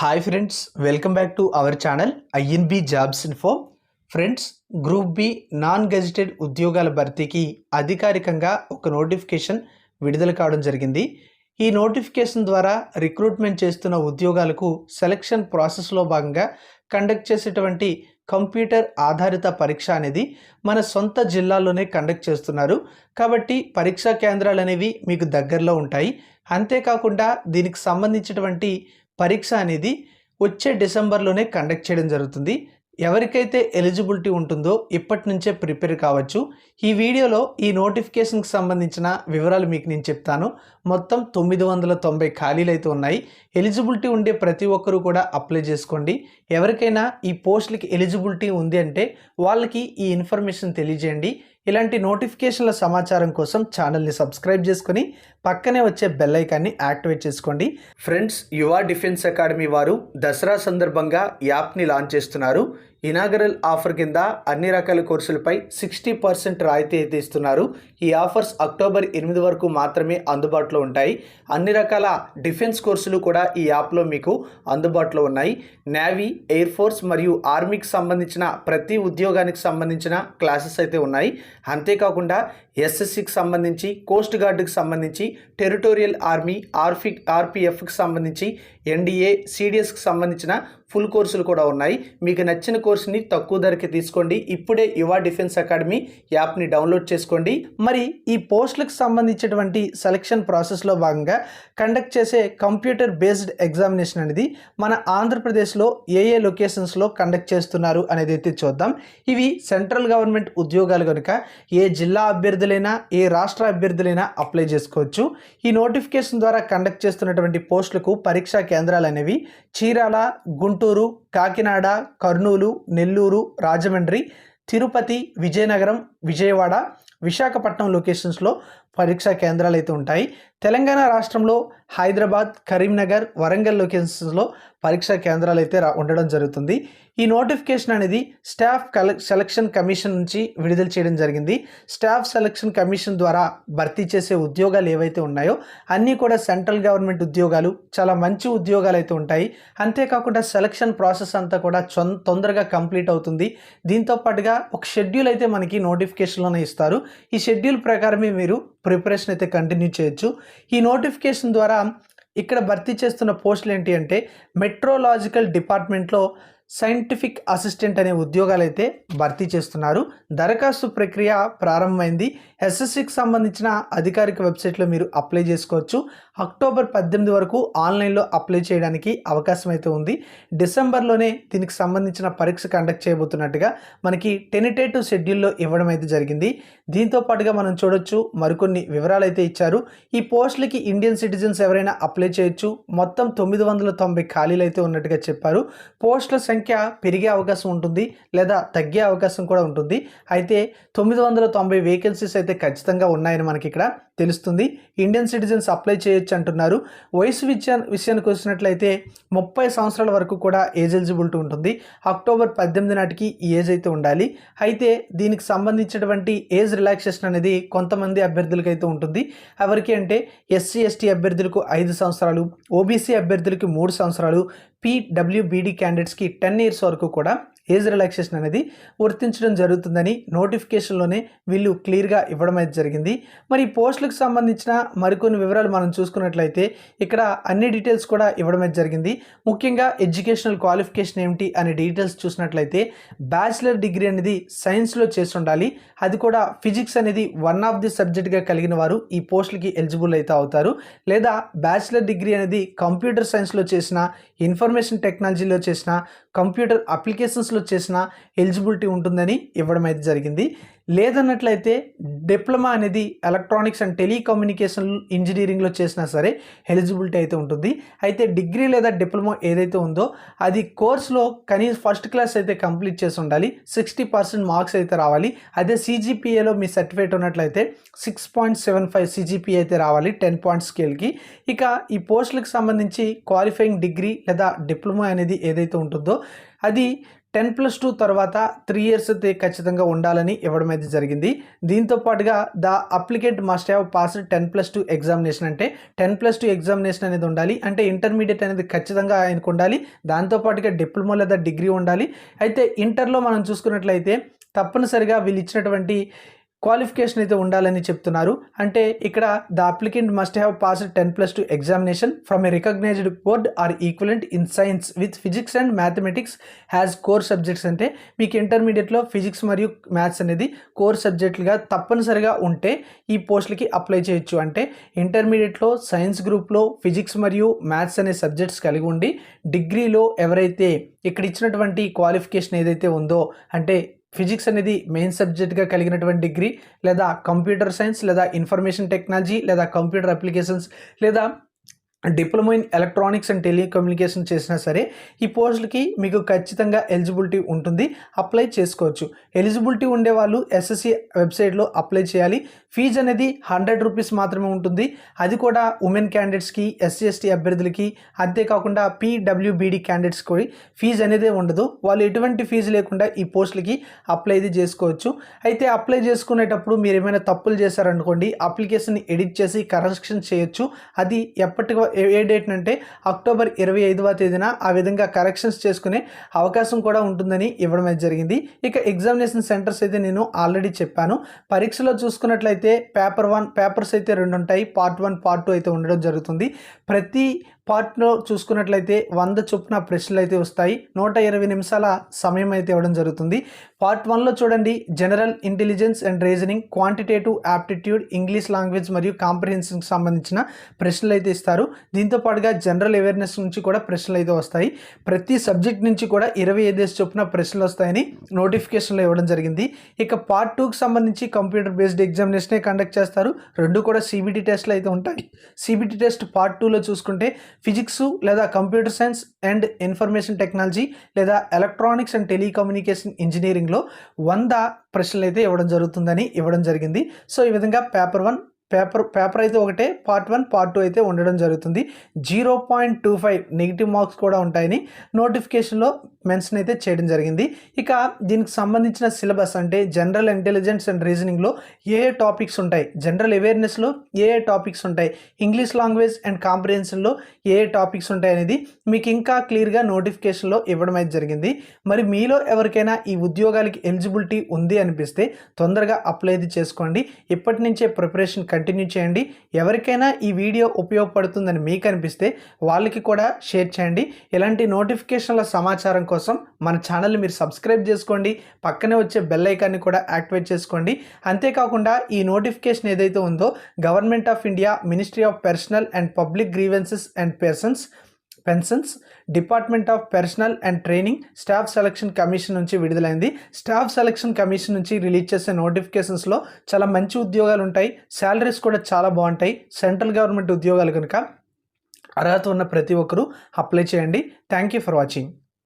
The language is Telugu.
Hi friends, welcome back to our channel INB jobs info. Friends, group B non gazetted ఉద్యోగాల భర్తీకి అధికారికంగా ఒక నోటిఫికేషన్ విడుదల కావడం జరిగింది. ఈ నోటిఫికేషన్ ద్వారా రిక్రూట్మెంట్ చేస్తున్న ఉద్యోగాలకు సెలక్షన్ ప్రాసెస్లో భాగంగా కండక్ట్ చేసేటువంటి కంప్యూటర్ ఆధారిత పరీక్ష అనేది మన సొంత జిల్లాల్లోనే కండక్ట్ చేస్తున్నారు. కాబట్టి పరీక్షా కేంద్రాలు అనేవి మీకు దగ్గరలో ఉంటాయి. అంతేకాకుండా దీనికి సంబంధించినటువంటి పరీక్ష అనేది వచ్చే డిసెంబర్లోనే కండక్ట్ చేయడం జరుగుతుంది. ఎవరికైతే ఎలిజిబిలిటీ ఉంటుందో ఇప్పటి నుంచే ప్రిపేర్ కావచ్చు. ఈ వీడియోలో ఈ నోటిఫికేషన్కి సంబంధించిన వివరాలు మీకు నేను చెప్తాను. మొత్తం 990 ఖాళీలు అయితే ఉన్నాయి. ఎలిజిబిలిటీ ఉండే ప్రతి ఒక్కరూ కూడా అప్లై చేసుకోండి. ఎవరికైనా ఈ పోస్టులకి ఎలిజిబిలిటీ ఉంది అంటే వాళ్ళకి ఈ ఇన్ఫర్మేషన్ తెలియజేయండి. ఇలాంటి నోటిఫికేషన్ల సమాచారం కోసం ఛానల్ని సబ్స్క్రైబ్ చేసుకొని పక్కనే వచ్చే బెల్ ఐకాన్ని యాక్టివేట్ చేసుకోండి. ఫ్రెండ్స్, యువ డిఫెన్స్ అకాడమీ వారు దసరా సందర్భంగా యాప్ని లాంచ్ చేస్తున్నారు. ఇనాగరల్ ఆఫర్ కింద అన్ని రకాల కోర్సులపై 60% రాయితీ అయితే ఇస్తున్నారు. ఈ ఆఫర్స్ అక్టోబర్ 8 వరకు మాత్రమే అందుబాటులో ఉంటాయి. అన్ని రకాల డిఫెన్స్ కోర్సులు కూడా ఈ యాప్లో మీకు అందుబాటులో ఉన్నాయి. నేవీ, ఎయిర్ ఫోర్స్ మరియు ఆర్మీకి సంబంధించిన ప్రతి ఉద్యోగానికి సంబంధించిన క్లాసెస్ అయితే ఉన్నాయి. అంతేకాకుండా ఎస్ఎస్సికి సంబంధించి, కోస్ట్ గార్డుకి సంబంధించి, టెరిటోరియల్ ఆర్మీ, ఆర్పిఎఫ్కి సంబంధించి, ఎన్డీఏ, సిడిఎస్కి సంబంధించిన ఫుల్ కోర్సులు కూడా ఉన్నాయి. మీకు నచ్చిన కోర్సుని తక్కువ ధరకి తీసుకోండి. ఇప్పుడే యువ డిఫెన్స్ అకాడమీ యాప్ని డౌన్లోడ్ చేసుకోండి. మరి ఈ పోస్టులకు సంబంధించినటువంటి సెలక్షన్ ప్రాసెస్లో భాగంగా కండక్ట్ చేసే కంప్యూటర్ బేస్డ్ ఎగ్జామినేషన్ అనేది మన ఆంధ్రప్రదేశ్లో ఏ లొకేషన్స్లో కండక్ట్ చేస్తున్నారు అనేది అయితే చూద్దాం. ఇవి సెంట్రల్ గవర్నమెంట్ ఉద్యోగాలు కనుక ఏ జిల్లా అభ్యర్థులైనా, ఏ రాష్ట్ర అభ్యర్థులైనా అప్లై చేసుకోవచ్చు. ఈ నోటిఫికేషన్ ద్వారా కండక్ట్ చేస్తున్నటువంటి పోస్టులకు పరీక్షా కేంద్రాలు అనేవి చీరాల, గుంటూరు, కాకినాడ, కర్నూలు, నెల్లూరు, రాజమండ్రి, తిరుపతి, విజయనగరం, విజయవాడ, విశాఖపట్నం లొకేషన్స్లో పరీక్షా కేంద్రాలు అయితే ఉంటాయి. తెలంగాణ రాష్ట్రంలో హైదరాబాద్, కరీంనగర్, వరంగల్ లొకేషన్స్లో పరీక్షా కేంద్రాలు అయితే ఉండడం జరుగుతుంది. ఈ నోటిఫికేషన్ అనేది స్టాఫ్ సెలక్షన్ కమిషన్ నుంచి విడుదల చేయడం జరిగింది. స్టాఫ్ సెలక్షన్ కమిషన్ ద్వారా భర్తీ చేసే ఉద్యోగాలు ఏవైతే ఉన్నాయో అన్నీ కూడా సెంట్రల్ గవర్నమెంట్ ఉద్యోగాలు, చాలా మంచి ఉద్యోగాలు అయితే ఉంటాయి. అంతేకాకుండా సెలక్షన్ ప్రాసెస్ అంతా కూడా తొందరగా కంప్లీట్ అవుతుంది. దీంతో పాటుగా ఒక షెడ్యూల్ అయితే మనకి నోటిఫికేషన్లోనే ఇస్తారు. ఈ షెడ్యూల్ ప్రకారమే మీరు ప్రిపరేషన్ అయితే కంటిన్యూ చేయొచ్చు. ఈ నోటిఫికేషన్ ద్వారా ఇక్కడ భర్తీ చేస్తున్న పోస్టులు ఏంటి అంటే మెట్రోలాజికల్ డిపార్ట్మెంట్లో సైంటిఫిక్ అసిస్టెంట్ అనే ఉద్యోగాలు అయితే భర్తీ చేస్తున్నారు. దరఖాస్తు ప్రక్రియ ప్రారంభమైంది. ఎస్ఎస్సికి సంబంధించిన అధికారిక వెబ్సైట్లో మీరు అప్లై చేసుకోవచ్చు. అక్టోబర్ 18 వరకు ఆన్లైన్లో అప్లై చేయడానికి అవకాశం అయితే ఉంది. డిసెంబర్లోనే దీనికి సంబంధించిన పరీక్ష కండక్ట్ చేయబోతున్నట్టుగా మనకి టెనిటేటివ్ షెడ్యూల్లో ఇవ్వడం అయితే జరిగింది. దీంతో పాటుగా మనం చూడొచ్చు మరికొన్ని వివరాలు అయితే ఇచ్చారు. ఈ పోస్టులకి ఇండియన్ సిటిజన్స్ ఎవరైనా అప్లై చేయొచ్చు. మొత్తం 990 ఖాళీలు అయితే ఉన్నట్టుగా చెప్పారు. పోస్టుల సంఖ్య పెరిగే అవకాశం ఉంటుంది లేదా తగ్గే అవకాశం కూడా ఉంటుంది. అయితే 990 వేకెన్సీస్ అయితే ఖచ్చితంగా ఉన్నాయని మనకి ఇక్కడ తెలుస్తుంది. ఇండియన్ సిటిజన్స్ అప్లై చేయొచ్చు అంటున్నారు. వయసు విషయానికి వచ్చినట్లయితే 30 సంవత్సరాల వరకు కూడా ఏజ్ ఎలిజిబిలిటీ ఉంటుంది. అక్టోబర్ 18 నాటికి ఈ ఏజ్ అయితే ఉండాలి. అయితే దీనికి సంబంధించినటువంటి ఏజ్ రిలాక్సేషన్ అనేది కొంతమంది అభ్యర్థులకు అయితే ఉంటుంది. ఎవరికి అంటే ఎస్సీ ఎస్టీ అభ్యర్థులకు 5 సంవత్సరాలు, ఓబీసీ అభ్యర్థులకి 3 సంవత్సరాలు, పీడబ్ల్యూబీడీ క్యాండిడేట్స్కి 10 ఇయర్స్ వరకు కూడా ఏజ్ రిలాక్సేషన్ అనేది వర్తించడం జరుగుతుందని నోటిఫికేషన్లోనే వీళ్ళు క్లియర్గా ఇవ్వడం అయితే జరిగింది. మరి ఈ పోస్టులకు సంబంధించిన మరికొన్ని వివరాలు మనం చూసుకున్నట్లయితే ఇక్కడ అన్ని డీటెయిల్స్ కూడా ఇవ్వడం అయితే జరిగింది. ముఖ్యంగా ఎడ్యుకేషనల్ క్వాలిఫికేషన్ ఏమిటి అనే డీటెయిల్స్ చూసినట్లయితే బ్యాచిలర్ డిగ్రీ అనేది సైన్స్లో చేసి ఉండాలి. అది కూడా ఫిజిక్స్ అనేది వన్ ఆఫ్ ది సబ్జెక్ట్గా కలిగిన వారు ఈ పోస్టులకి ఎలిజిబుల్ అయితే అవుతారు. లేదా బ్యాచిలర్ డిగ్రీ అనేది కంప్యూటర్ సైన్స్లో చేసిన, ఇన్ఫర్మేషన్ టెక్నాలజీలో చేసిన, కంప్యూటర్ అప్లికేషన్స్లో చేసిన ఎలిజిబిలిటీ ఉంటుందని ఇవ్వడం అయితే జరిగింది. లేదన్నట్లయితే డిప్లొమా అనేది ఎలక్ట్రానిక్స్ అండ్ టెలికమ్యూనికేషన్ ఇంజనీరింగ్లో చేసినా సరే ఎలిజిబిలిటీ అయితే ఉంటుంది. అయితే డిగ్రీ లేదా డిప్లొమా ఏదైతే ఉందో అది కోర్సులో కనీసం ఫస్ట్ క్లాస్ అయితే కంప్లీట్ చేసి ఉండాలి. 60% మార్క్స్ అయితే రావాలి. అదే సిజిపిఏలో మీ సర్టిఫికేట్ ఉన్నట్లయితే 6.75 సిజిపిఏ అయితే రావాలి 10 పాయింట్ స్కేల్కి. ఇక ఈ పోస్టులకు సంబంధించి క్వాలిఫైయింగ్ డిగ్రీ లేదా డిప్లొమా అనేది ఏదైతే ఉంటుందో అది 10+2 తర్వాత 3 ఇయర్స్ అయితే ఖచ్చితంగా ఉండాలని ఇవ్వడం అయితే జరిగింది. దీంతో పాటుగా the applicant must have passed 10+2 examination, అంటే 10+2 ఎగ్జామినేషన్ అనేది ఉండాలి. అంటే ఇంటర్మీడియట్ అనేది ఖచ్చితంగా ఆయనకు ఉండాలి. దాంతో పాటుగా డిప్లొమా లేదా డిగ్రీ ఉండాలి. అయితే ఇంటర్లో మనం చూసుకున్నట్లయితే తప్పనిసరిగా వీళ్ళు ఇచ్చినటువంటి క్వాలిఫికేషన్ అయితే ఉండాలని చెప్తున్నారు. అంటే ఇక్కడ the applicant must have passed 10+2 examination from a recognised board or equivalent in science with physics and mathematics has core subjects. అంటే మీకు ఇంటర్మీడియట్లో ఫిజిక్స్ మరియు మ్యాథ్స్ అనేది కోర్ సబ్జెక్టులుగా తప్పనిసరిగా ఉంటే ఈ పోస్టులకి అప్లై చేయొచ్చు. అంటే ఇంటర్మీడియట్లో సైన్స్ గ్రూప్లో ఫిజిక్స్ మరియు మ్యాథ్స్ అనే సబ్జెక్ట్స్ కలిగి ఉండి డిగ్రీలో ఎవరైతే ఇక్కడ ఇచ్చినటువంటి క్వాలిఫికేషన్ ఏదైతే ఉందో, అంటే ఫిజిక్స్ అనేది మెయిన్ సబ్జెక్ట్గా కలిగినటువంటి డిగ్రీ, లేదా కంప్యూటర్ సైన్స్, లేదా ఇన్ఫర్మేషన్ టెక్నాలజీ, లేదా కంప్యూటర్ అప్లికేషన్స్, లేదా diploma in electronics and telecommunication చేసినా సరే ఈ పోస్టులకి మీకు ఖచ్చితంగా ఎలిజిబిలిటీ ఉంటుంది, అప్లై చేసుకోవచ్చు. ఎలిజిబిలిటీ ఉండే వాళ్ళు ఎస్ఎస్సి వెబ్సైట్లో అప్లై చేయాలి. ఫీజు అనేది 100 రూపీస్ మాత్రమే ఉంటుంది. అది కూడా ఉమెన్ క్యాండిడేట్స్కి, ఎస్సీ ఎస్టీ అభ్యర్థులకి, అంతేకాకుండా పీడబ్ల్యూబీడీ క్యాండిడేట్స్కి ఫీజు అనేది ఉండదు. వాళ్ళు ఎటువంటి ఫీజు లేకుండా ఈ పోస్టులకి అప్లై అయితే చేసుకోవచ్చు. అయితే అప్లై చేసుకునేటప్పుడు మీరు ఏమైనా తప్పులు చేశారనుకోండి, అప్లికేషన్ని ఎడిట్ చేసి కరెక్షన్ చేయొచ్చు. అది ఎప్పటికో ఏ డేట్ అంటే అక్టోబర్ 25వ తేదీన ఆ విధంగా కరెక్షన్స్ చేసుకునే అవకాశం కూడా ఉంటుందని ఇవ్వడం అయితే జరిగింది. ఇక ఎగ్జామినేషన్ సెంటర్స్ అయితే నేను ఆల్రెడీ చెప్పాను. పరీక్షలో చూసుకున్నట్లయితే పేపర్ 1 పేపర్స్ అయితే 2 ఉంటాయి. పార్ట్ 1 పార్ట్ 2 అయితే ఉండడం జరుగుతుంది. ప్రతి పార్ట్లో చూసుకున్నట్లయితే 100 చొప్పున ప్రశ్నలు అయితే వస్తాయి. 120 నిమిషాల సమయం అయితే ఇవ్వడం జరుగుతుంది. పార్ట్ 1లో చూడండి, general intelligence and reasoning, quantitative aptitude, English language మరియు కాంప్రిహెన్షన్కి సంబంధించిన ప్రశ్నలు అయితే ఇస్తారు. దీంతో పాటుగా జనరల్ అవేర్నెస్ నుంచి కూడా ప్రశ్నలు అయితే వస్తాయి. ప్రతి సబ్జెక్ట్ నుంచి కూడా 25 చొప్పున ప్రశ్నలు వస్తాయని నోటిఫికేషన్లో ఇవ్వడం జరిగింది. ఇక పార్ట్ 2కి సంబంధించి కంప్యూటర్ బేస్డ్ ఎగ్జామినేషనే కండక్ట్ చేస్తారు. 2 కూడా సిబిటి టెస్ట్లు అయితే ఉంటాయి. సిబిటి టెస్ట్ పార్ట్ 2లో చూసుకుంటే ఫిజిక్స్ లేదా computer science and information technology లేదా ఎలక్ట్రానిక్స్ అండ్ టెలికమ్యూనికేషన్ ఇంజనీరింగ్లో 100 ప్రశ్నలు అయితే ఇవ్వడం జరుగుతుందని ఇవ్వడం జరిగింది. సో ఈ విధంగా పేపర్ అయితే ఒకటే, పార్ట్ 1 పార్ట్ 2 అయితే ఉండడం జరుగుతుంది. 0.25 నెగిటివ్ మార్క్స్ కూడా ఉంటాయని నోటిఫికేషన్లో మెన్షన్ అయితే చేయడం జరిగింది. ఇక దీనికి సంబంధించిన సిలబస్, అంటే జనరల్ ఇంటెలిజెన్స్ అండ్ రీజనింగ్లో ఏ టాపిక్స్ ఉంటాయి, జనరల్ అవేర్నెస్లో ఏ టాపిక్స్ ఉంటాయి, ఇంగ్లీష్ లాంగ్వేజ్ అండ్ కాంప్రిహెన్షన్లో ఏ టాపిక్స్ ఉంటాయి అనేది మీకు ఇంకా క్లియర్గా నోటిఫికేషన్లో ఇవ్వడం అయితే జరిగింది. మరి మీలో ఎవరికైనా ఈ ఉద్యోగాలకి ఎలిజిబిలిటీ ఉంది అనిపిస్తే తొందరగా అప్లై చేసుకోండి. ఇప్పటి నుంచే ప్రిపరేషన్ కంటిన్యూ చేయండి. ఎవరికైనా ఈ వీడియో ఉపయోగపడుతుందని మీకు అనిపిస్తే వాళ్ళకి కూడా షేర్ చేయండి. ఇలాంటి నోటిఫికేషన్ల సమాచారం కోసం మన ఛానల్ని మీరు సబ్స్క్రైబ్ చేసుకోండి. పక్కనే వచ్చే బెల్ ఐకాన్ని కూడా యాక్టివేట్ చేసుకోండి. అంతేకాకుండా ఈ నోటిఫికేషన్ ఏదైతే ఉందో government of India, ministry of personal and public grievances and pensions, department of personal and training, staff selection commission నుంచి విడుదలైంది. స్టాఫ్ సెలక్షన్ కమిషన్ నుంచి రిలీజ్ చేసే నోటిఫికేషన్స్లో చాలా మంచి ఉద్యోగాలు ఉంటాయి. శాలరీస్ కూడా చాలా బాగుంటాయి. సెంట్రల్ గవర్నమెంట్ ఉద్యోగాలు కనుక అర్హత ఉన్న ప్రతి ఒక్కరూ అప్లై చేయండి. Thank you for watching.